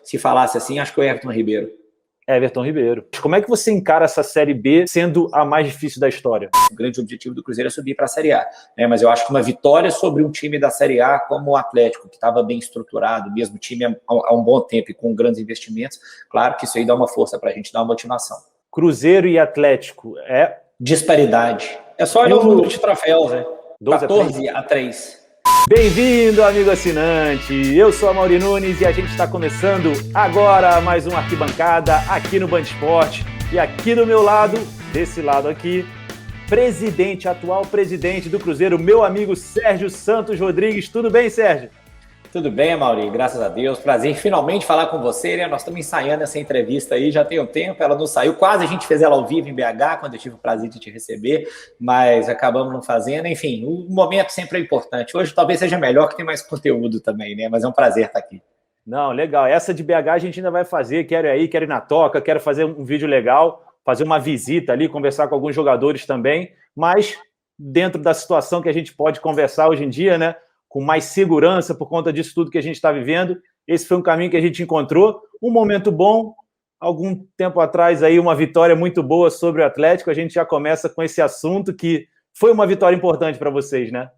Se falasse assim, acho que o Everton Ribeiro. Everton Ribeiro. Como é que você encara essa Série B sendo a mais difícil da história? O grande objetivo do Cruzeiro é subir para a Série A, né? Mas eu acho que uma vitória sobre um time da Série A como o Atlético, que estava bem estruturado, mesmo time há um bom tempo e com grandes investimentos, claro que isso aí dá uma força para a gente, dá uma motivação. Cruzeiro e Atlético é... Disparidade. É só olhar o número de troféus, né? 14 a 3. Bem-vindo, amigo assinante! Eu sou a Mauri Nunes e a gente está começando agora mais um Arquibancada aqui no Band Esporte. E aqui do meu lado, desse lado aqui, atual presidente do Cruzeiro, meu amigo Sérgio Santos Rodrigues. Tudo bem, Sérgio? Tudo bem, Mauri, graças a Deus. Prazer finalmente falar com você, né? Nós estamos ensaiando essa entrevista aí, já tem um tempo, ela não saiu. Quase a gente fez ela ao vivo em BH, quando eu tive o prazer de te receber, mas acabamos não fazendo. Enfim, o momento sempre é importante. Hoje talvez seja melhor, que tem mais conteúdo também, né? Mas é um prazer estar aqui. Não, legal. Essa de BH a gente ainda vai fazer. Quero ir aí, quero ir na toca, quero fazer um vídeo legal, fazer uma visita ali, conversar com alguns jogadores também, mas dentro da situação que a gente pode conversar hoje em dia, né? Com mais segurança por conta disso tudo que a gente está vivendo. Esse foi um caminho que a gente encontrou. Um momento bom, algum tempo atrás aí uma vitória muito boa sobre o Atlético. A gente já começa com esse assunto que foi uma vitória importante para vocês, né?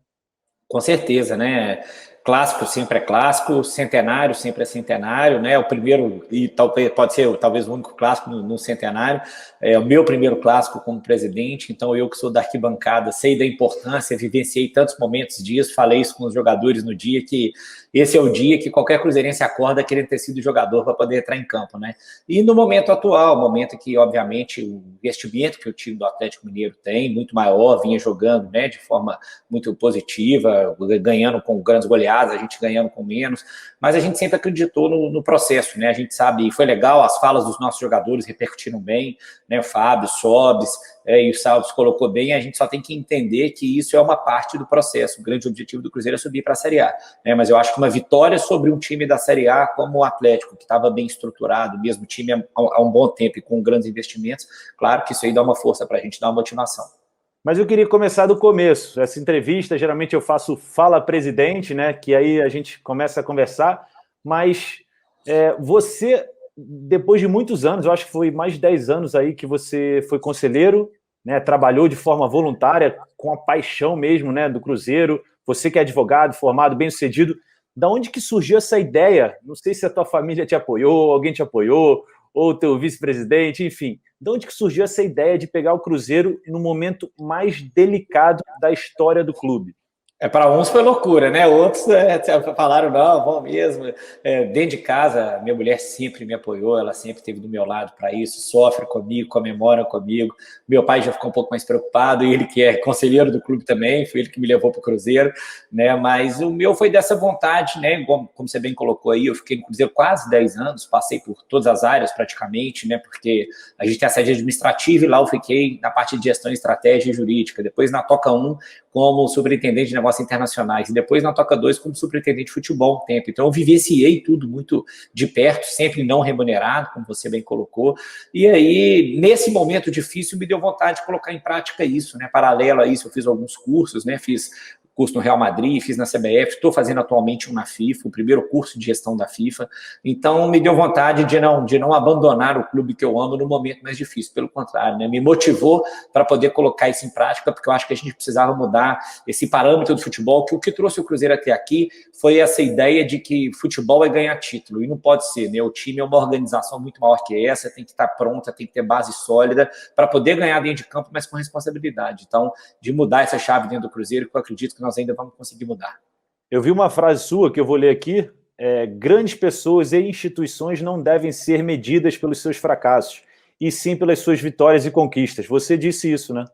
Com certeza, né? Clássico sempre é clássico, centenário sempre é centenário, né? O primeiro, e talvez pode ser talvez o único clássico no centenário, é o meu primeiro clássico como presidente, então eu que sou da arquibancada, sei da importância, vivenciei tantos momentos disso, falei isso com os jogadores no dia, que esse é o dia que qualquer cruzeirense acorda querendo ter sido jogador para poder entrar em campo, né? E no momento atual, momento que, obviamente, o investimento que o time do Atlético Mineiro tem, muito maior, vinha jogando, né, de forma muito positiva, ganhando com grandes goleadas, a gente ganhando com menos, mas a gente sempre acreditou no processo, né? A gente sabe, foi legal, as falas dos nossos jogadores repercutiram bem, né? O Fábio, Sobis, e o Salves colocou bem, a gente só tem que entender que isso é uma parte do processo. O grande objetivo do Cruzeiro é subir para a Série A, né? Mas eu acho que uma vitória sobre um time da Série A como o Atlético, que estava bem estruturado, mesmo time há um bom tempo e com grandes investimentos, claro que isso aí dá uma força para a gente, dá uma motivação. Mas eu queria começar do começo. Essa entrevista, geralmente eu faço Fala Presidente, né? Que aí a gente começa a conversar. Mas você, depois de muitos anos, eu acho que foi mais de 10 anos aí que você foi conselheiro, né? Trabalhou de forma voluntária, com a paixão mesmo, né? Do Cruzeiro. Você que é advogado, formado, bem-sucedido. Da onde que surgiu essa ideia? Não sei se a tua família te apoiou, alguém te apoiou, ou o teu vice-presidente, enfim. De onde que surgiu essa ideia de pegar o Cruzeiro no momento mais delicado da história do clube? Para uns foi loucura, né? Outros falaram, não, vão mesmo. Dentro de casa, minha mulher sempre me apoiou, ela sempre esteve do meu lado para isso, sofre comigo, comemora comigo. Meu pai já ficou um pouco mais preocupado, e ele que é conselheiro do clube também, foi ele que me levou para o Cruzeiro, né? Mas o meu foi dessa vontade, né? Como você bem colocou aí, eu fiquei no Cruzeiro quase 10 anos, passei por todas as áreas praticamente, né? Porque a gente tem a sede administrativa e lá eu fiquei na parte de gestão, estratégia e jurídica. Depois na Toca 1, como superintendente de negócios internacionais, e depois na Toca 2 como superintendente de futebol um tempo. Então eu vivenciei tudo muito de perto, sempre não remunerado, como você bem colocou, e aí nesse momento difícil me deu vontade de colocar em prática isso, né? Paralelo a isso eu fiz alguns cursos, né? Fiz curso no Real Madrid, fiz na CBF, estou fazendo atualmente um na FIFA, o primeiro curso de gestão da FIFA, então me deu vontade de não abandonar o clube que eu amo no momento mais difícil, pelo contrário, né? Me motivou para poder colocar isso em prática, porque eu acho que a gente precisava mudar esse parâmetro do futebol, que o que trouxe o Cruzeiro até aqui foi essa ideia de que futebol é ganhar título, e não pode ser, né? O time é uma organização muito maior que essa, tem que estar pronta, tem que ter base sólida, para poder ganhar dentro de campo, mas com responsabilidade. Então, de mudar essa chave dentro do Cruzeiro, que eu acredito que nós ainda vamos conseguir mudar. Eu vi uma frase sua que eu vou ler aqui, grandes pessoas e instituições não devem ser medidas pelos seus fracassos, e sim pelas suas vitórias e conquistas. Você disse isso, né?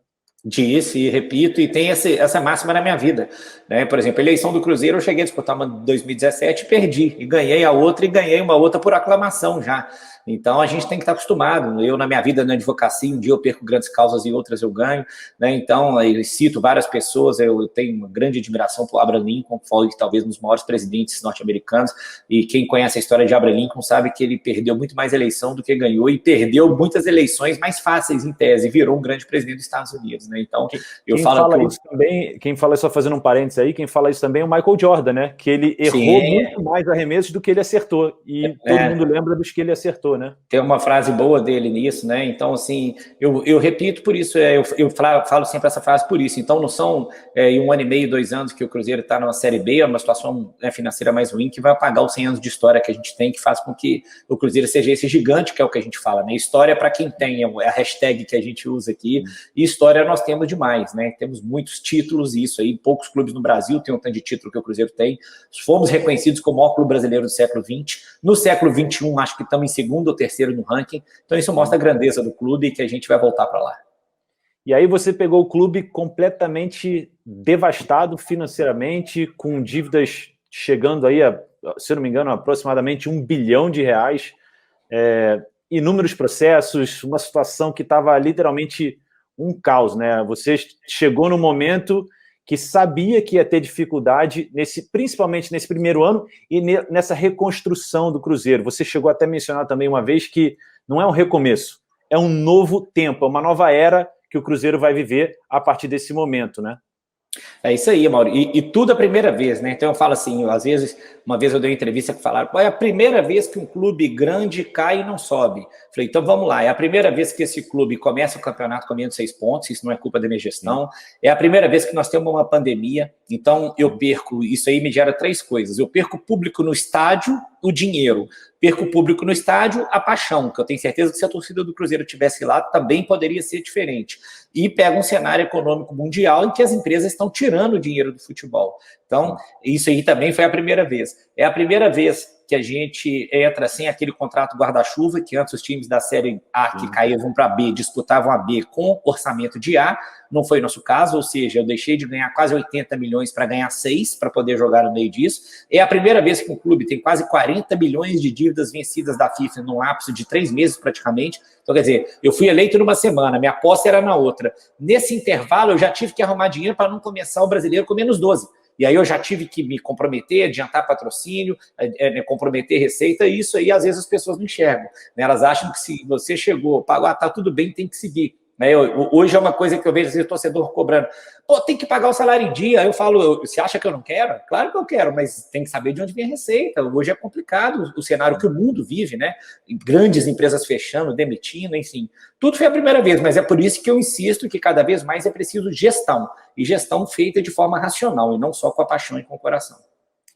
Disse e repito, e tem essa máxima na minha vida, né? Por exemplo, a eleição do Cruzeiro, eu cheguei a disputar uma em 2017 e perdi, e ganhei a outra, e ganhei uma outra por aclamação já, Então, a gente tem que estar acostumado. Eu, na minha vida na advocacia, um dia eu perco grandes causas e outras eu ganho, né? Então, eu cito várias pessoas, eu tenho uma grande admiração por Abraham Lincoln, que foi talvez um dos maiores presidentes norte-americanos, e quem conhece a história de Abraham Lincoln sabe que ele perdeu muito mais eleição do que ganhou, e perdeu muitas eleições mais fáceis, em tese, e virou um grande presidente dos Estados Unidos, né? Então, eu quem falo fala que... isso também, quem fala, só fazendo um parênteses aí, quem fala isso também é o Michael Jordan, né? Que ele errou muito mais arremessos do que ele acertou, e todo mundo lembra dos que ele acertou, né? Tem uma frase boa dele nisso, né? Então, assim, eu repito por isso, eu falo sempre essa frase por isso. Então, não são em 1 ano e meio, 2 anos que o Cruzeiro está numa Série B, é uma situação financeira mais ruim, que vai apagar os 100 anos de história que a gente tem, que faz com que o Cruzeiro seja esse gigante, que é o que a gente fala, né? História para quem tem, é a hashtag que a gente usa aqui, e história nós temos demais, né? Temos muitos títulos, e isso aí, poucos clubes no Brasil têm um tanto de título que o Cruzeiro tem. Fomos reconhecidos como o maior clube brasileiro do século XX. No século XXI, acho que estamos em segundo ou terceiro no ranking, então isso mostra a grandeza do clube e que a gente vai voltar para lá. E aí você pegou o clube completamente devastado financeiramente, com dívidas chegando aí, se não me engano, aproximadamente R$1 bilhão, inúmeros processos, uma situação que estava literalmente um caos, né? Você chegou no momento que sabia que ia ter dificuldade, principalmente nesse primeiro ano e nessa reconstrução do Cruzeiro. Você chegou até a mencionar também uma vez que não é um recomeço, é um novo tempo, é uma nova era que o Cruzeiro vai viver a partir desse momento, né? É isso aí, Mauro. E tudo a primeira vez, né? Então eu falo assim, às vezes, uma vez eu dei uma entrevista que falaram, é a primeira vez que um clube grande cai e não sobe. Falei, então vamos lá, é a primeira vez que esse clube começa o campeonato com menos 6 pontos, isso não é culpa da minha gestão. É a primeira vez que nós temos uma pandemia, então eu perco, isso aí me gera 3 coisas. Eu perco o público no estádio, o dinheiro. Perco o público no estádio, a paixão, que eu tenho certeza que se a torcida do Cruzeiro estivesse lá, também poderia ser diferente. E pega um cenário econômico mundial em que as empresas estão tirando o dinheiro do futebol. Então, isso aí também foi a primeira vez. É a primeira vez que a gente entra sem aquele contrato guarda-chuva, que antes os times da Série A que caíam para B, disputavam a B com orçamento de A, não foi o nosso caso, ou seja, eu deixei de ganhar quase 80 milhões para ganhar 6, para poder jogar no meio disso. É a primeira vez que um clube tem quase 40 milhões de dívidas vencidas da FIFA num lapso de 3 meses praticamente. Então, quer dizer, eu fui eleito numa semana, minha posse era na outra. Nesse intervalo, eu já tive que arrumar dinheiro para não começar o Brasileiro com menos 12. E aí eu já tive que me comprometer, adiantar patrocínio, comprometer receita, e isso aí às vezes as pessoas não enxergam. Né? Elas acham que se você chegou, pagou, tá tudo bem, tem que seguir. Né? Hoje é uma coisa que eu vejo o torcedor cobrando. Pô, tem que pagar o salário em dia. Aí eu falo, você acha que eu não quero? Claro que eu quero, mas tem que saber de onde vem a receita. Hoje é complicado o cenário que o mundo vive, né? Grandes empresas fechando, demitindo, enfim. Tudo foi a primeira vez, mas é por isso que eu insisto que cada vez mais é preciso gestão. E gestão feita de forma racional, e não só com a paixão e com o coração.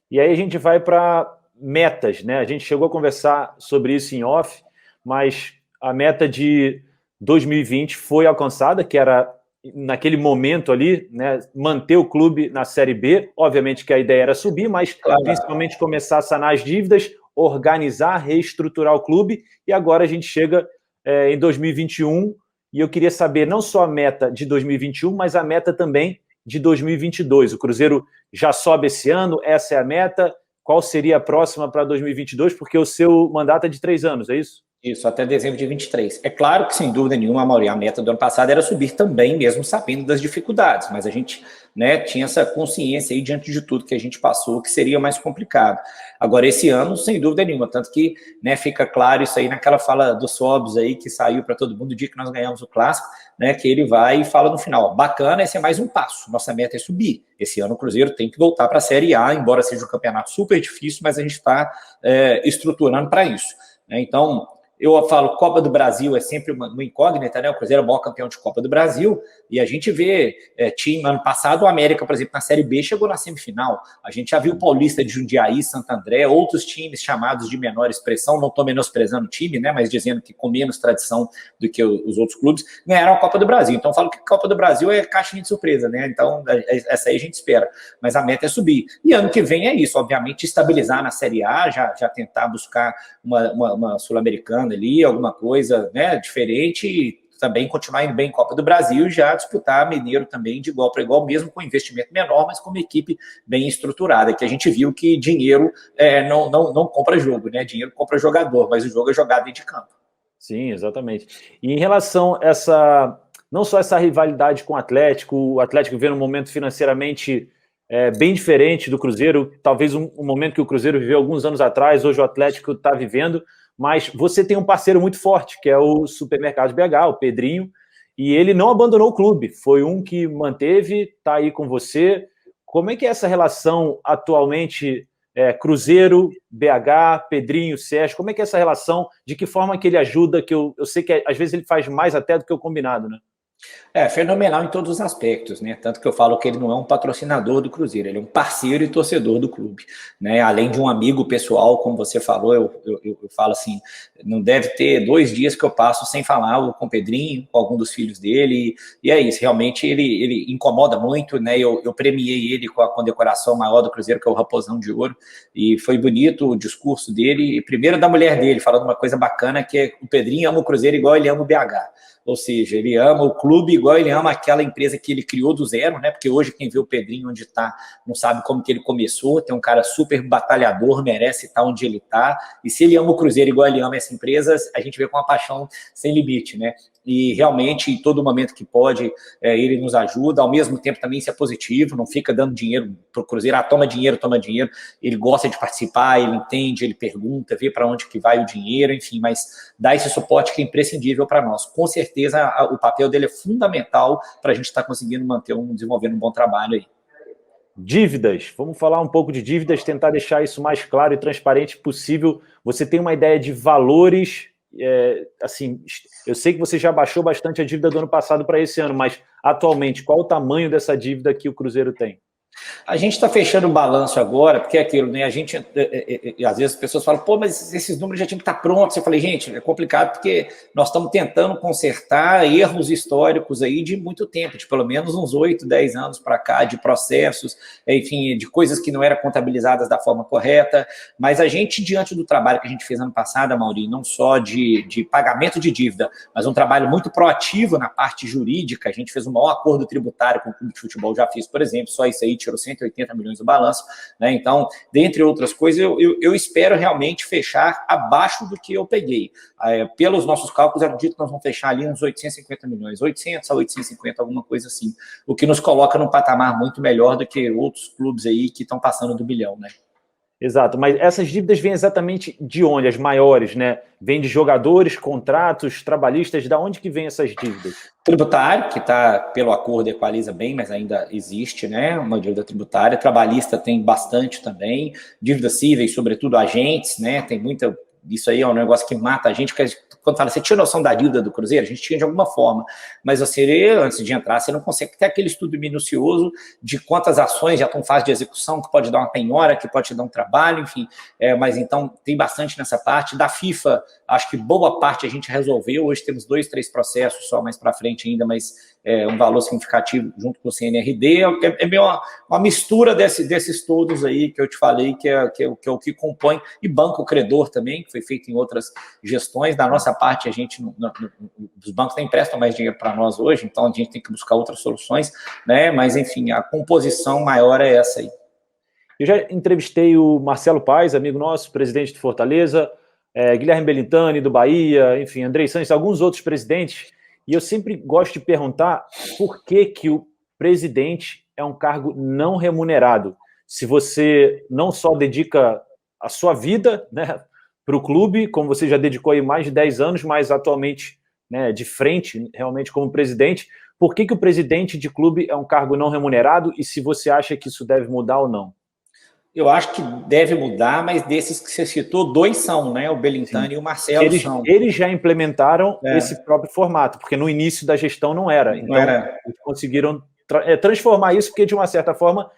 E aí a gente vai para metas, né? A gente chegou a conversar sobre isso em off, mas a meta de 2020 foi alcançada, que era, naquele momento ali, né, manter o clube na Série B. Obviamente que a ideia era subir, mas principalmente começar a sanar as dívidas, organizar, reestruturar o clube, e agora a gente chega em 2021, e eu queria saber não só a meta de 2021, mas a meta também de 2022. O Cruzeiro já sobe esse ano, essa é a meta. Qual seria a próxima para 2022? Porque o seu mandato é de 3 anos, é isso? Isso, até dezembro de 23. É claro que, sem dúvida nenhuma, a meta do ano passado era subir também, mesmo sabendo das dificuldades, mas a gente, né, tinha essa consciência aí, diante de tudo que a gente passou, que seria mais complicado. Agora, esse ano, sem dúvida nenhuma, tanto que, né, fica claro isso aí naquela fala do Sobs aí, que saiu para todo mundo o dia que nós ganhamos o Clássico, né, que ele vai e fala no final, bacana, esse é mais um passo, nossa meta é subir. Esse ano o Cruzeiro tem que voltar para a Série A, embora seja um campeonato super difícil, mas a gente está estruturando para isso. Né? Então, eu falo, Copa do Brasil é sempre uma incógnita, né? O Cruzeiro é o maior campeão de Copa do Brasil, e a gente vê time, ano passado o América, por exemplo, na Série B, chegou na semifinal. A gente já viu o Paulista de Jundiaí, Santo André, outros times chamados de menor expressão, não estou menosprezando o time, né? Mas dizendo que com menos tradição do que os outros clubes, ganharam a Copa do Brasil. Então eu falo que a Copa do Brasil é caixinha de surpresa, né? Então essa aí a gente espera. Mas a meta é subir. E ano que vem é isso, obviamente, estabilizar na Série A, já tentar buscar uma Sul-Americana ali, alguma coisa, né, diferente, também continuar indo bem em Copa do Brasil e já disputar Mineiro também de igual para igual, mesmo com investimento menor, mas com uma equipe bem estruturada, que a gente viu que dinheiro não compra jogo, né? Dinheiro compra jogador, mas o jogo é jogado dentro de campo. Sim, exatamente. E em relação a essa, não só essa rivalidade com o Atlético vê um momento financeiramente bem diferente do Cruzeiro, talvez um momento que o Cruzeiro viveu alguns anos atrás, hoje o Atlético está vivendo, mas você tem um parceiro muito forte, que é o Supermercados BH, o Pedrinho, e ele não abandonou o clube, foi um que manteve, está aí com você. Como é que é essa relação atualmente, Cruzeiro, BH, Pedrinho, Sérgio, como é que é essa relação, de que forma que ele ajuda, que eu sei que às vezes ele faz mais até do que o combinado, né? Fenomenal em todos os aspectos, né? Tanto que eu falo que ele não é um patrocinador do Cruzeiro, ele é um parceiro e torcedor do clube, né? Além de um amigo pessoal, como você falou, eu falo assim, não deve ter 2 dias que eu passo sem falar com o Pedrinho, com algum dos filhos dele, e é isso, realmente ele incomoda muito, né? Eu premiei ele com a condecoração maior do Cruzeiro, que é o Raposão de Ouro, e foi bonito o discurso dele, e primeiro da mulher dele, falando uma coisa bacana, que é o Pedrinho ama o Cruzeiro igual ele ama o BH. Ou seja, ele ama o clube igual ele ama aquela empresa que ele criou do zero, né? Porque hoje quem vê o Pedrinho onde está não sabe como que ele começou. Tem um cara super batalhador, merece estar onde ele está. E se ele ama o Cruzeiro igual ele ama essa empresa, a gente vê com uma paixão sem limite, né? E realmente, em todo momento que pode, ele nos ajuda. Ao mesmo tempo, também isso é positivo, não fica dando dinheiro para o Cruzeiro. Toma dinheiro, toma dinheiro. Ele gosta de participar, ele entende, ele pergunta, vê para onde que vai o dinheiro, enfim, mas dá esse suporte que é imprescindível para nós. Com certeza, o papel dele é fundamental para a gente estar conseguindo desenvolvendo um bom trabalho aí. Dívidas, vamos falar um pouco de dívidas, tentar deixar isso mais claro e transparente possível. Você tem uma ideia de valores, assim, eu sei que você já baixou bastante a dívida do ano passado para esse ano, mas atualmente, qual o tamanho dessa dívida que o Cruzeiro tem? A gente está fechando o balanço agora, porque é aquilo, né? A gente, às vezes as pessoas falam, pô, mas esses números já tinham que estar prontos. Eu falei, gente, é complicado porque nós estamos tentando consertar erros históricos aí de muito tempo, de pelo menos uns 8, 10 anos para cá, de processos, enfim, de coisas que não eram contabilizadas da forma correta. Mas a gente, diante do trabalho que a gente fez ano passado, Amaury, não só de pagamento de dívida, mas um trabalho muito proativo na parte jurídica, a gente fez o maior acordo tributário com o clube de futebol, já fiz, por exemplo, só isso aí tirou 180 milhões do balanço, né? Então, dentre outras coisas, eu espero realmente fechar abaixo do que eu peguei. Pelos nossos cálculos, eu acredito que nós vamos fechar ali uns 850 milhões, 800 a 850, alguma coisa assim, o que nos coloca num patamar muito melhor do que outros clubes aí que estão passando do bilhão, né? Exato, mas essas dívidas vêm exatamente de onde? As maiores, né? Vêm de jogadores, contratos, trabalhistas, da onde que vêm essas dívidas? Tributário, que está pelo acordo equaliza bem, mas ainda existe, né? Uma dívida tributária. Trabalhista tem bastante também. Dívidas cíveis, sobretudo agentes, né? Tem muita. Isso aí é um negócio que mata a gente, porque quando fala, você tinha noção da dívida do Cruzeiro? A gente tinha de alguma forma, mas você, antes de entrar, você não consegue ter aquele estudo minucioso de quantas ações já estão em fase de execução, que pode dar uma penhora, que pode te dar um trabalho, enfim, mas então tem bastante nessa parte. Da FIFA, acho que boa parte a gente resolveu, hoje temos 2, 3 processos só mais para frente ainda, mas um valor significativo junto com o CNRD, é meio uma mistura desses todos aí que eu te falei, que é o que compõe, e banco credor também, que foi feito em outras gestões. Da nossa parte, a gente, os bancos nem emprestam mais dinheiro para nós hoje, então a gente tem que buscar outras soluções, né? Mas, enfim, a composição maior é essa aí. Eu já entrevistei o Marcelo Paes, amigo nosso, presidente do Fortaleza, Guilherme Belintani, do Bahia, enfim, Andrei Sanches, alguns outros presidentes, e eu sempre gosto de perguntar por que o presidente é um cargo não remunerado. Se você não só dedica a sua vida, né, para o clube, como você já dedicou aí mais de 10 anos, mas atualmente, né, de frente, realmente como presidente, por que o presidente de clube é um cargo não remunerado e se você acha que isso deve mudar ou não? Eu acho que deve mudar, mas desses que você citou, 2 são, né? O Belintani e o Marcelo são. Eles já implementaram esse próprio formato, porque no início da gestão não era. Então, eles conseguiram transformar isso, porque de uma certa forma,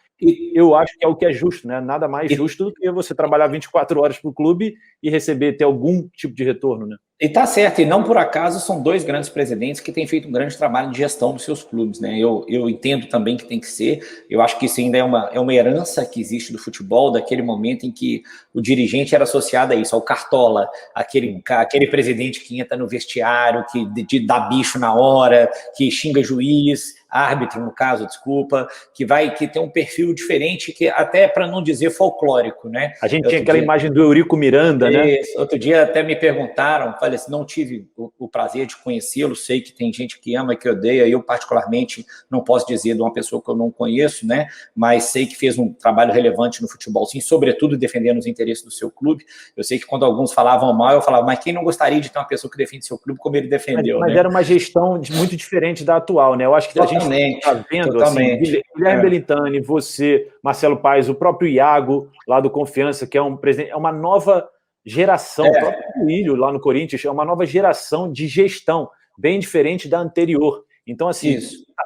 eu acho que é o que é justo, né? Nada mais justo do que você trabalhar 24 horas para o clube e ter algum tipo de retorno, né? E tá certo, e não por acaso são dois grandes presidentes que têm feito um grande trabalho de gestão dos seus clubes, né? Eu entendo também que tem que ser, eu acho que isso ainda é uma herança que existe do futebol, daquele momento em que o dirigente era associado a isso, ao cartola, aquele presidente que entra no vestiário, que dá bicho na hora, que xinga juiz, árbitro, no caso, desculpa, que tem um perfil diferente, que até para não dizer folclórico, né? A gente tinha aquela imagem do Eurico Miranda, né? Outro dia até me perguntaram, falei assim, não tive o prazer de conhecê-lo, sei que tem gente que ama e que odeia, eu particularmente não posso dizer de uma pessoa que eu não conheço, né? Mas sei que fez um trabalho relevante no futebol, sim, sobretudo defendendo os interesses do seu clube. Eu sei que quando alguns falavam mal, eu falava, mas quem não gostaria de ter uma pessoa que defende seu clube como ele defendeu, mas né? era uma gestão muito diferente da atual, né? Eu acho que a gente está vendo, assim, Guilherme Belintani, você, Marcelo Paes, o próprio Iago, lá do Confiança, que é um presidente, é uma nova geração, o próprio Coelho lá no Corinthians, é uma nova geração de gestão, bem diferente da anterior. Então, assim,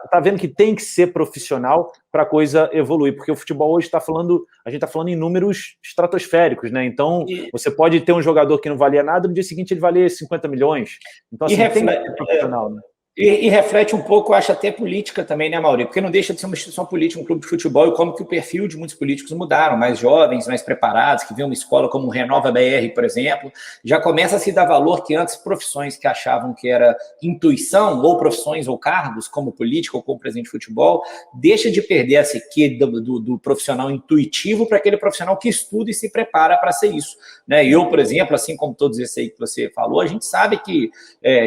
tá vendo que tem que ser profissional para a coisa evoluir, porque o futebol hoje a gente está falando em números estratosféricos, né? Então, você pode ter um jogador que não valia nada, no dia seguinte ele valia 50 milhões. Então, assim, tem que ser profissional, né? E reflete um pouco, acho, até política também, né, Mauri? Porque não deixa de ser uma instituição política, um clube de futebol, e como que o perfil de muitos políticos mudaram, mais jovens, mais preparados, que vêem uma escola como o Renova BR, por exemplo, já começa a se dar valor que antes profissões que achavam que era intuição, ou profissões ou cargos, como político ou como presidente de futebol, deixa de perder essa quê do profissional intuitivo para aquele profissional que estuda e se prepara para ser isso, né? Eu, por exemplo, assim como todos esses aí que você falou, a gente sabe que,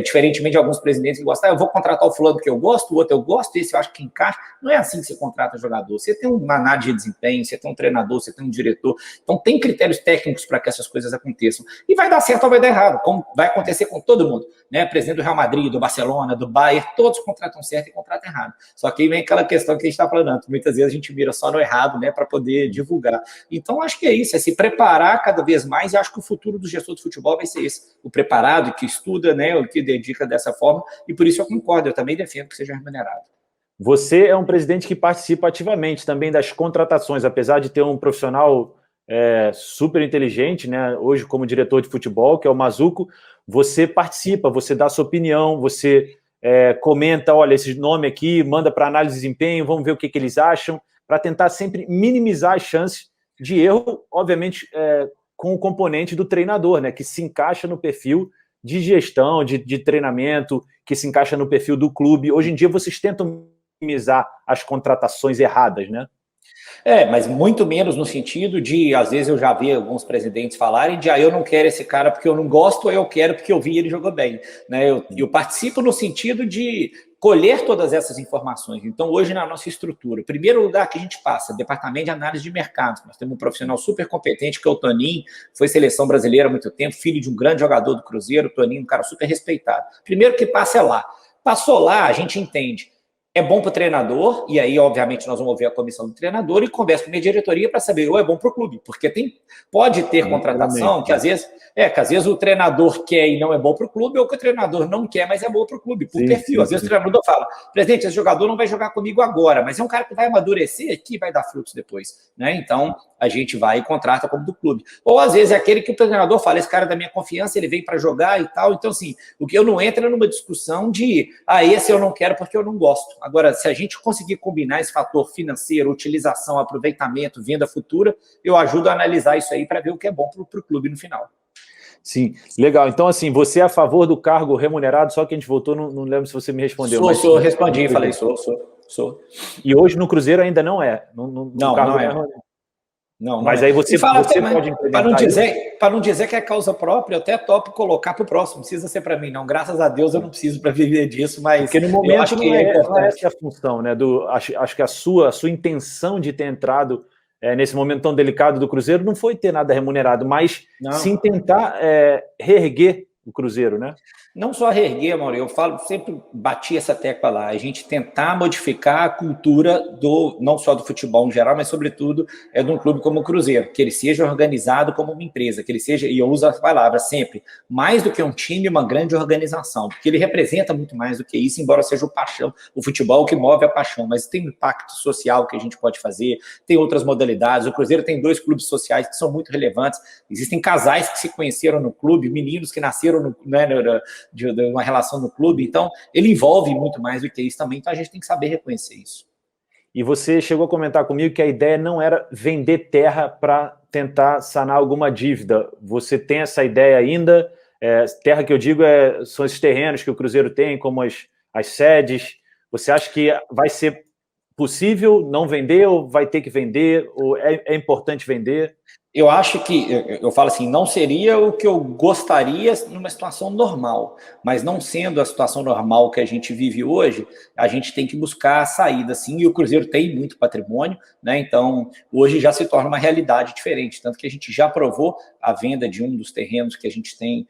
diferentemente de alguns presidentes que gostam, eu vou contratar o fulano que eu gosto, o outro eu gosto, esse eu acho que encaixa. Não é assim que você contrata jogador. Você tem uma análise de desempenho, você tem um treinador, você tem um diretor. Então tem critérios técnicos para que essas coisas aconteçam. E vai dar certo ou vai dar errado, como vai acontecer com todo mundo, né? Presidente do Real Madrid, do Barcelona, do Bayern, todos contratam certo e contratam errado. Só que aí vem aquela questão que a gente está falando, muitas vezes a gente mira só no errado, né, para poder divulgar. Então acho que é isso, é se preparar cada vez mais, e acho que o futuro do gestor de futebol vai ser esse, o preparado, que estuda, né, o que dedica dessa forma, e por isso eu concordo, eu também defendo que seja remunerado. Você é um presidente que participa ativamente também das contratações, apesar de ter um profissional super inteligente, né, hoje como diretor de futebol, que é o Mazuco, você participa, você dá sua opinião, você comenta, olha, esse nome aqui, manda para análise de desempenho, vamos ver o que eles acham, para tentar sempre minimizar as chances de erro, obviamente com o componente do treinador, né, que se encaixa no perfil de gestão, de treinamento, que se encaixa no perfil do clube. Hoje em dia vocês tentam minimizar as contratações erradas, né? Mas muito menos no sentido de, às vezes eu já vi alguns presidentes falarem de, eu não quero esse cara porque eu não gosto, ou eu quero porque eu vi ele jogou bem, né? Eu participo no sentido de colher todas essas informações. Então, hoje na nossa estrutura, o primeiro lugar que a gente passa, departamento de análise de mercado, nós temos um profissional super competente, que é o Toninho, foi seleção brasileira há muito tempo, filho de um grande jogador do Cruzeiro, o Toninho, um cara super respeitado. Primeiro que passa é lá. Passou lá, a gente entende. É bom para o treinador, e aí, obviamente, nós vamos ouvir a comissão do treinador e conversa com a minha diretoria para saber, ou é bom para o clube, porque pode ter contratação que às vezes o treinador quer e não é bom para o clube, ou que o treinador não quer, mas é bom para o clube, por perfil. Às vezes o treinador fala, presidente, esse jogador não vai jogar comigo agora, mas é um cara que vai amadurecer aqui e vai dar frutos depois, né? Então, a gente vai e contrata como do clube. Ou às vezes é aquele que o treinador fala, esse cara é da minha confiança, ele vem para jogar e tal. Então, assim, o que eu não entro é numa discussão de, esse eu não quero porque eu não gosto. Agora, se a gente conseguir combinar esse fator financeiro, utilização, aproveitamento, venda futura, eu ajudo a analisar isso aí para ver o que é bom para o clube no final. Sim, legal. Então, assim, você é a favor do cargo remunerado, só que a gente voltou, não lembro se você me respondeu. Respondi, falei, sou. E hoje no Cruzeiro ainda não é? Não é. Não, mas aí você pode implementar para não dizer que é causa própria, eu até topo colocar para o próximo, não precisa ser para mim, não. Graças a Deus eu não preciso para viver disso, mas porque no momento eu acho que não é essa a função, né? Acho que a sua intenção de ter entrado nesse momento tão delicado do Cruzeiro não foi ter nada remunerado, mas sim tentar reerguer o Cruzeiro, né? Não só reerguer, Mauro, eu sempre bati essa tecla lá, a gente tentar modificar a cultura não só do futebol em geral, mas sobretudo de um clube como o Cruzeiro, que ele seja organizado como uma empresa, que ele seja, e eu uso a palavra sempre, mais do que um time, uma grande organização, porque ele representa muito mais do que isso, embora seja o futebol que move a paixão, mas tem um impacto social que a gente pode fazer, tem outras modalidades, o Cruzeiro tem 2 clubes sociais que são muito relevantes, existem casais que se conheceram no clube, meninos que nasceram parceiro né, de uma relação no clube, então ele envolve muito mais do que isso também, então a gente tem que saber reconhecer isso. E você chegou a comentar comigo que a ideia não era vender terra para tentar sanar alguma dívida. Você tem essa ideia ainda? Terra que eu digo são esses terrenos que o Cruzeiro tem, como as sedes. Você acha que vai ser possível não vender ou vai ter que vender? Ou é importante vender? Eu acho que, eu falo assim, não seria o que eu gostaria numa situação normal, mas não sendo a situação normal que a gente vive hoje, a gente tem que buscar a saída, sim, e o Cruzeiro tem muito patrimônio, né? Então, hoje já se torna uma realidade diferente, tanto que a gente já aprovou a venda de um dos terrenos que a gente tem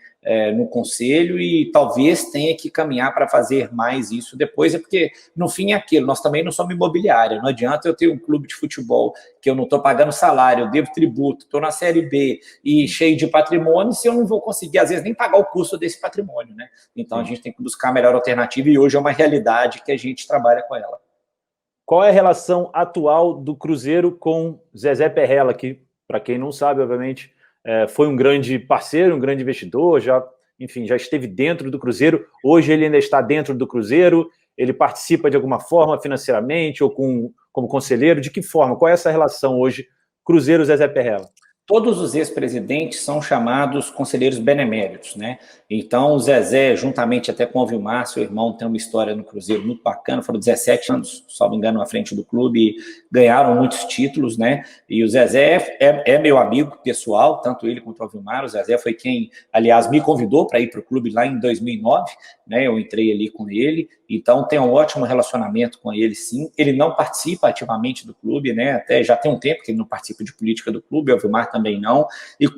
no Conselho e talvez tenha que caminhar para fazer mais isso depois, porque no fim é aquilo, nós também não somos imobiliária, não adianta eu ter um clube de futebol que eu não estou pagando salário, eu devo tributo, estou na Série B e cheio de patrimônio, se eu não vou conseguir, às vezes, nem pagar o custo desse patrimônio, né? Então, a gente tem que buscar a melhor alternativa e hoje é uma realidade que a gente trabalha com ela. Qual é a relação atual do Cruzeiro com Zezé Perrella, que, para quem não sabe, obviamente, foi um grande parceiro, um grande investidor, já esteve dentro do Cruzeiro, hoje ele ainda está dentro do Cruzeiro, ele participa de alguma forma financeiramente ou como conselheiro, de que forma? Qual é essa relação hoje, Cruzeiro-Zezé Perrella? Todos os ex-presidentes são chamados conselheiros beneméritos, né? Então, o Zezé, juntamente até com o Vilmar, seu irmão, tem uma história no Cruzeiro muito bacana, foram 17 anos, só me engano, à frente do clube, e ganharam muitos títulos, né? E o Zezé é meu amigo pessoal, tanto ele quanto o Vilmar. O Zezé foi quem, aliás, me convidou para ir para o clube lá em 2009, né? Eu entrei ali com ele, então tem um ótimo relacionamento com ele, sim. Ele não participa ativamente do clube, né? Até já tem um tempo que ele não participa de política do clube, o Vilmar também não,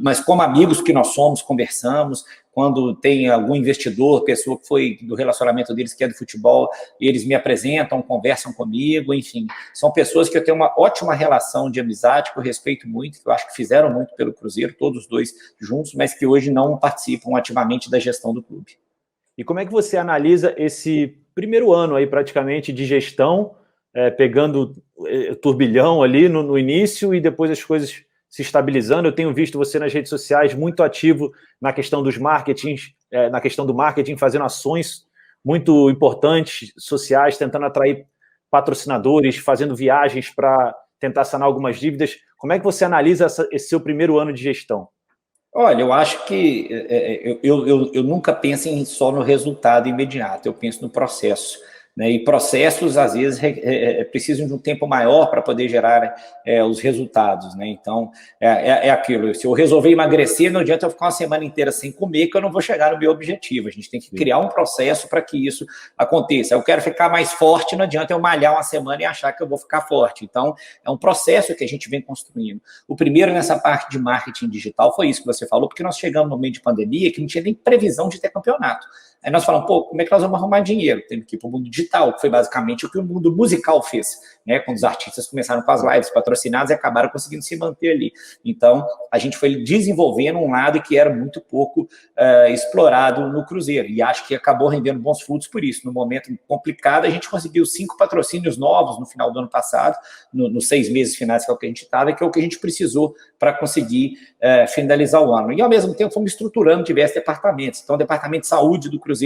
mas como amigos que nós somos, conversamos, quando tem algum investidor, pessoa que foi do relacionamento deles, que é do futebol, eles me apresentam, conversam comigo, enfim, são pessoas que eu tenho uma ótima relação de amizade, que eu respeito muito, que eu acho que fizeram muito pelo Cruzeiro, todos os dois juntos, mas que hoje não participam ativamente da gestão do clube. E como é que você analisa esse primeiro ano aí, praticamente, de gestão, pegando turbilhão ali no início e depois as coisas se estabilizando? Eu tenho visto você nas redes sociais muito ativo na questão dos marketings, na questão do marketing, fazendo ações muito importantes, sociais, tentando atrair patrocinadores, fazendo viagens para tentar sanar algumas dívidas. Como é que você analisa esse seu primeiro ano de gestão? Olha, eu acho que eu nunca penso só no resultado imediato, eu penso no processo. Né? E processos, às vezes, precisam de um tempo maior para poder gerar os resultados. Né? Então, é aquilo. Se eu resolver emagrecer, não adianta eu ficar uma semana inteira sem comer, que eu não vou chegar no meu objetivo. A gente tem que criar um processo para que isso aconteça. Eu quero ficar mais forte, não adianta eu malhar uma semana e achar que eu vou ficar forte. Então, é um processo que a gente vem construindo. O primeiro nessa parte de marketing digital foi isso que você falou, porque nós chegamos no meio de pandemia que não tinha nem previsão de ter campeonato. Aí nós falamos, pô, como é que nós vamos arrumar dinheiro? Temos que ir para o mundo digital, que foi basicamente o que o mundo musical fez, né? Quando os artistas começaram com as lives patrocinadas e acabaram conseguindo se manter ali. Então, a gente foi desenvolvendo um lado que era muito pouco explorado no Cruzeiro, e acho que acabou rendendo bons frutos por isso. No momento complicado, a gente conseguiu 5 patrocínios novos no final do ano passado, nos 6 meses finais, que é o que a gente estava, que é o que a gente precisou para conseguir finalizar o ano. E, ao mesmo tempo, fomos estruturando diversos departamentos. Então, o departamento de saúde do Cruzeiro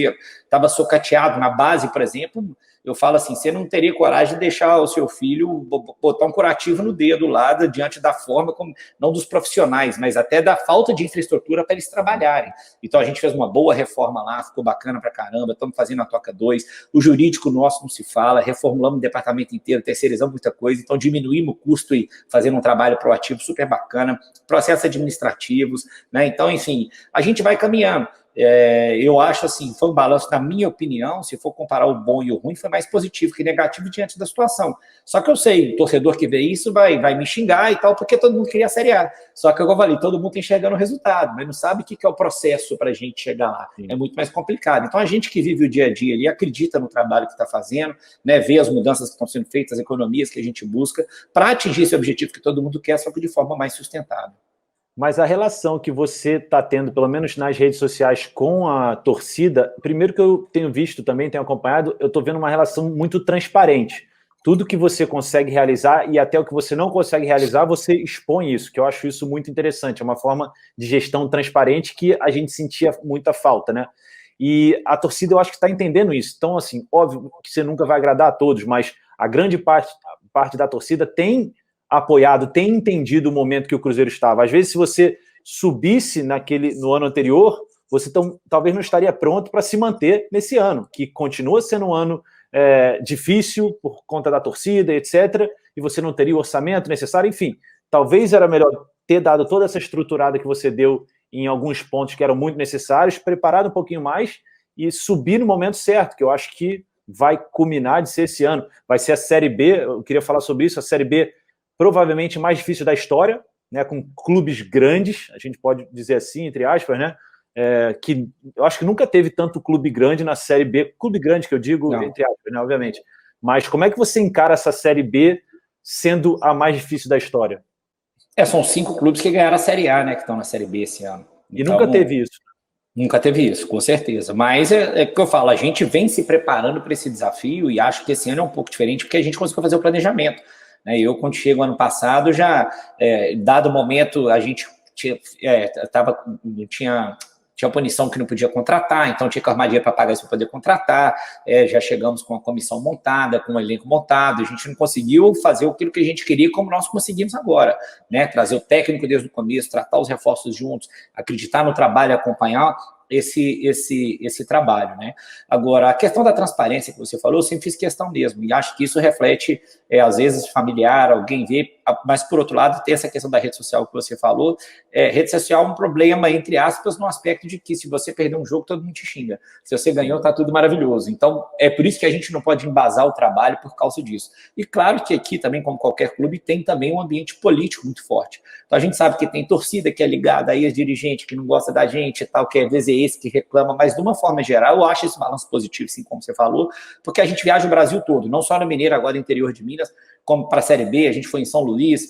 estava socateado na base, por exemplo. Eu falo assim, você não teria coragem de deixar o seu filho botar um curativo no dedo lá, diante da forma, como, não dos profissionais, mas até da falta de infraestrutura para eles trabalharem. Então, a gente fez uma boa reforma lá, ficou bacana pra caramba, estamos fazendo a Toca 2, o jurídico nosso não se fala, reformulamos o departamento inteiro, terceirizamos muita coisa, então diminuímos o custo e fazendo um trabalho proativo super bacana, processos administrativos, né? Então, enfim, a gente vai caminhando. Eu acho assim, foi um balanço, na minha opinião, se for comparar o bom e o ruim, foi mais positivo que negativo diante da situação. Só que eu sei, o torcedor que vê isso vai me xingar e tal, porque todo mundo queria a Série A. Só que, como eu falei, todo mundo está enxergando o resultado, mas não sabe o que é o processo para a gente chegar lá. É muito mais complicado. Então, a gente que vive o dia a dia ali, acredita no trabalho que está fazendo, né, vê as mudanças que estão sendo feitas, as economias que a gente busca, para atingir esse objetivo que todo mundo quer, só que de forma mais sustentável. Mas a relação que você está tendo, pelo menos nas redes sociais, com a torcida, primeiro que eu tenho visto também, tenho acompanhado, eu estou vendo uma relação muito transparente. tudo que você consegue realizar e até o que você não consegue realizar, você expõe isso, que eu acho isso muito interessante. É uma forma de gestão transparente que a gente sentia muita falta, né? E a torcida, eu acho que está entendendo isso. Então, assim, óbvio que você nunca vai agradar a todos, mas a grande parte da torcida tem apoiado, tem entendido o momento que o Cruzeiro estava. Às vezes, se você subisse no ano anterior, você talvez não estaria pronto para se manter nesse ano, que continua sendo um ano difícil por conta da torcida, etc., e você não teria o orçamento necessário, enfim, talvez era melhor ter dado toda essa estruturada que você deu em alguns pontos que eram muito necessários, preparado um pouquinho mais e subir no momento certo, que eu acho que vai culminar de ser esse ano. Vai ser a Série B, eu queria falar sobre isso, a Série B provavelmente mais difícil da história, né, com clubes grandes, a gente pode dizer assim, entre aspas, né, que eu acho que nunca teve tanto clube grande na Série B, clube grande que eu digo, não, entre aspas, né, obviamente. Mas como é que você encara essa Série B sendo a mais difícil da história? São 5 clubes que ganharam a Série A, né, que estão na Série B esse ano. E então, nunca teve isso. Nunca teve isso, com certeza. Mas é o que eu falo, a gente vem se preparando para esse desafio e acho que esse ano é um pouco diferente porque a gente conseguiu fazer o planejamento. Eu, quando chego ano passado, já, dado o momento, a gente tinha punição que não podia contratar, então tinha que armar dinheiro para pagar isso para poder contratar, já chegamos com a comissão montada, com o elenco montado, a gente não conseguiu fazer aquilo que a gente queria como nós conseguimos agora, né? Trazer o técnico desde o começo, tratar os reforços juntos, acreditar no trabalho e acompanhar esse trabalho, né? Agora, a questão da transparência que você falou, eu sempre fiz questão mesmo, e acho que isso reflete, às vezes, familiar, alguém vê, mas, por outro lado, tem essa questão da rede social que você falou, rede social é um problema, entre aspas, no aspecto de que se você perder um jogo, todo mundo te xinga. Se você ganhou, tá tudo maravilhoso. Então, é por isso que a gente não pode embasar o trabalho por causa disso. E claro que aqui também, como qualquer clube, tem também um ambiente político muito forte. Então, a gente sabe que tem torcida que é ligada aí, dirigente que não gosta da gente e tal, que às vezes é esse que reclama, mas de uma forma geral, eu acho esse balanço positivo, sim, como você falou, porque a gente viaja o Brasil todo, não só no Mineiro, agora no interior de Minas, como para a Série B, a gente foi em São Luís,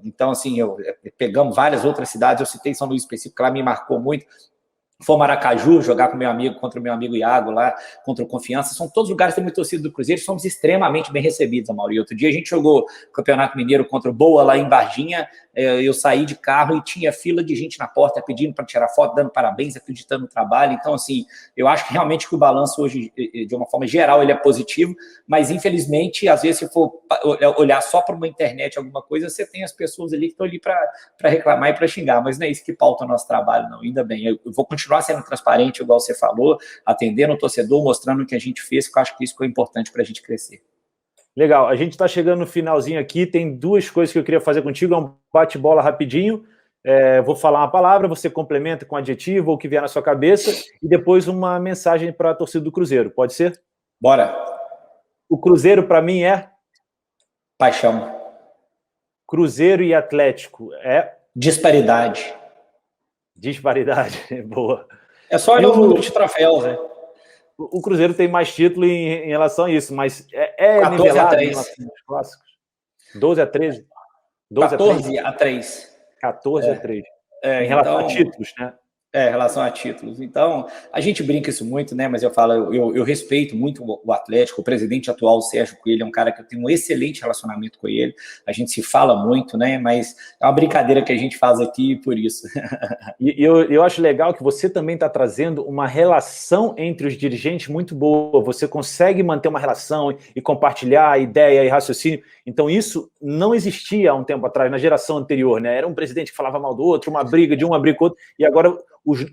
então assim, pegamos várias outras cidades, eu citei São Luís específico, lá me marcou muito, fomos a Aracaju jogar com meu amigo, contra o meu amigo Iago lá, contra o Confiança, são todos lugares que tem muita torcida do Cruzeiro, somos extremamente bem recebidos, Amaury. Outro dia a gente jogou Campeonato Mineiro contra o Boa lá em Varginha, eu saí de carro e tinha fila de gente na porta pedindo para tirar foto, dando parabéns, acreditando no trabalho, então assim, eu acho que realmente que o balanço hoje, de uma forma geral, ele é positivo, mas infelizmente, às vezes se for olhar só para uma internet, alguma coisa, você tem as pessoas ali que estão ali para reclamar e para xingar, mas não é isso que pauta o nosso trabalho, não, ainda bem, eu vou continuar sendo transparente, igual você falou, atendendo o torcedor, mostrando o que a gente fez, que eu acho que isso foi importante para a gente crescer. Legal, a gente está chegando no finalzinho aqui, tem 2 coisas que eu queria fazer contigo, é um bate-bola rapidinho, vou falar uma palavra, você complementa com adjetivo ou o que vier na sua cabeça, e depois uma mensagem para a torcida do Cruzeiro, pode ser? Bora! O Cruzeiro, para mim, é? Paixão. Cruzeiro e Atlético é? Disparidade. Disparidade, boa. É só olhar o número de troféus, né? O Cruzeiro tem mais título em relação a isso, mas é nivelado em relação aos clássicos? 12-13? 14-3. 14-3. Em relação a títulos, né? Em relação a títulos. Então, a gente brinca isso muito, né? Mas eu falo, eu respeito muito o Atlético, o presidente atual, o Sérgio Coelho, é um cara que eu tenho um excelente relacionamento com ele. A gente se fala muito, né? Mas é uma brincadeira que a gente faz aqui por isso. E eu acho legal que você também está trazendo uma relação entre os dirigentes muito boa. Você consegue manter uma relação e compartilhar ideia e raciocínio. Então, isso não existia há um tempo atrás, na geração anterior, né? Era um presidente que falava mal do outro, uma briga de um, uma briga com o outro, e agora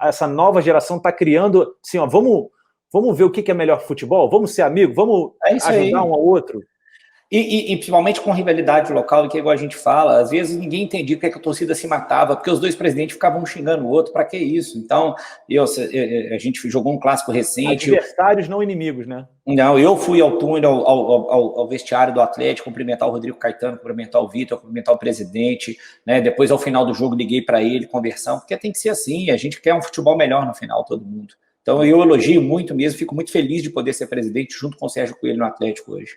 essa nova geração está criando, assim, ó, vamos ver o que é melhor futebol, vamos ser amigos, vamos ajudar um ao outro. E principalmente com rivalidade local, que é igual a gente fala, às vezes ninguém entendia porque a torcida se matava, porque os 2 presidentes ficavam xingando o outro, para que isso? Então, a gente jogou um clássico recente. Adversários, não inimigos, né? Não, eu fui ao túnel, ao vestiário do Atlético, cumprimentar o Rodrigo Caetano, cumprimentar o Vitor, cumprimentar o presidente, né? Depois, ao final do jogo, liguei para ele, conversamos, porque tem que ser assim, a gente quer um futebol melhor no final, todo mundo. Então, eu elogio muito mesmo, fico muito feliz de poder ser presidente junto com o Sérgio Coelho no Atlético hoje.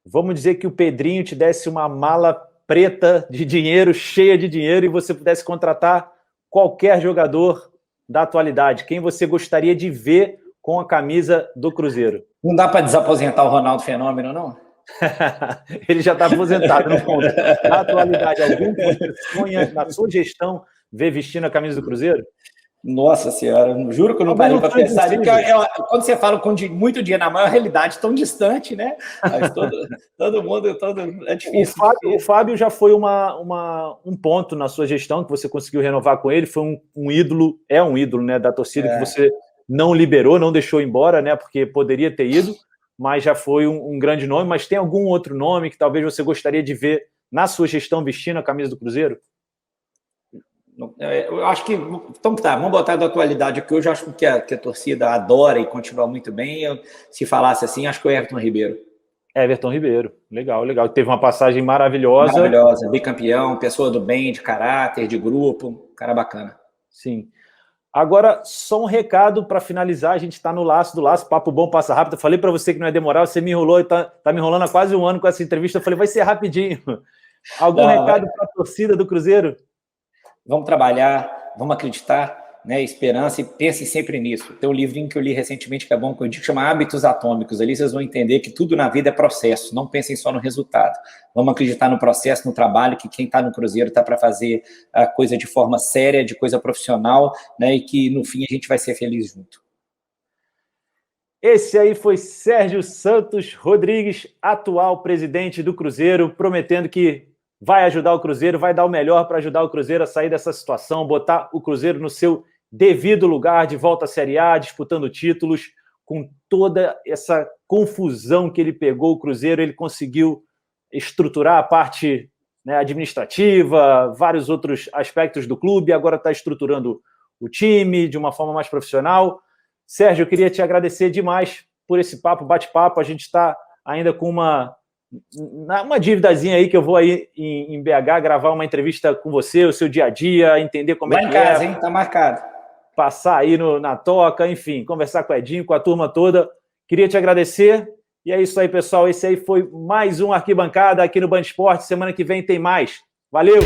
Vamos dizer que o Pedrinho te desse uma mala preta de dinheiro, cheia de dinheiro, e você pudesse contratar qualquer jogador da atualidade. Quem você gostaria de ver com a camisa do Cruzeiro? Não dá para desaposentar o Ronaldo Fenômeno, não? Ele já está aposentado, não conta. Na atualidade, algum que você sonha, na sua gestão, ver vestindo a camisa do Cruzeiro? Nossa senhora, juro que eu não parei para pensar. Quando você fala com muito dia na maior realidade, tão distante, né? Mas todo mundo, é difícil. O Fábio já foi um ponto na sua gestão, que você conseguiu renovar com ele, foi um ídolo, é um ídolo, né, da torcida, que você não liberou, não deixou embora, né, porque poderia ter ido, mas já foi um grande nome. Mas tem algum outro nome que talvez você gostaria de ver na sua gestão vestindo a camisa do Cruzeiro? Eu acho que... Então tá, vamos botar da atualidade aqui. Hoje eu acho que a torcida adora e continua muito bem. Se falasse assim, acho que o Everton Ribeiro. Everton Ribeiro, legal, legal. Teve uma passagem maravilhosa. Maravilhosa, bicampeão, pessoa do bem, de caráter, de grupo, cara bacana. Sim. Agora, só um recado para finalizar, a gente está no laço do laço, papo bom, passa rápido. Eu falei para você que não ia demorar, você me enrolou e tá me enrolando há quase um ano com essa entrevista. Eu falei, vai ser rapidinho. Algum recado para a torcida do Cruzeiro? Vamos trabalhar, vamos acreditar, né? Esperança, e pensem sempre nisso. Tem um livrinho que eu li recentemente que é bom, que eu digo, que chama Hábitos Atômicos. Ali vocês vão entender que tudo na vida é processo, não pensem só no resultado. Vamos acreditar no processo, no trabalho, que quem está no Cruzeiro está para fazer a coisa de forma séria, de coisa profissional, né? E que no fim a gente vai ser feliz junto. Esse aí foi Sérgio Santos Rodrigues, atual presidente do Cruzeiro, prometendo que vai ajudar o Cruzeiro, vai dar o melhor para ajudar o Cruzeiro a sair dessa situação, botar o Cruzeiro no seu devido lugar, de volta à Série A, disputando títulos, com toda essa confusão que ele pegou o Cruzeiro, ele conseguiu estruturar a parte, né, administrativa, vários outros aspectos do clube, agora está estruturando o time de uma forma mais profissional. Sérgio, eu queria te agradecer demais por esse papo, bate-papo. A gente está ainda com uma dívidazinha aí, que eu vou aí em BH gravar uma entrevista com você, o seu dia a dia, entender como lá é que é. Lá em casa, hein? Tá marcado. Passar aí na toca, enfim, conversar com o Edinho, com a turma toda. Queria te agradecer. E é isso aí, pessoal. Esse aí foi mais um Arquibancada aqui no Band Esporte. Semana que vem tem mais. Valeu!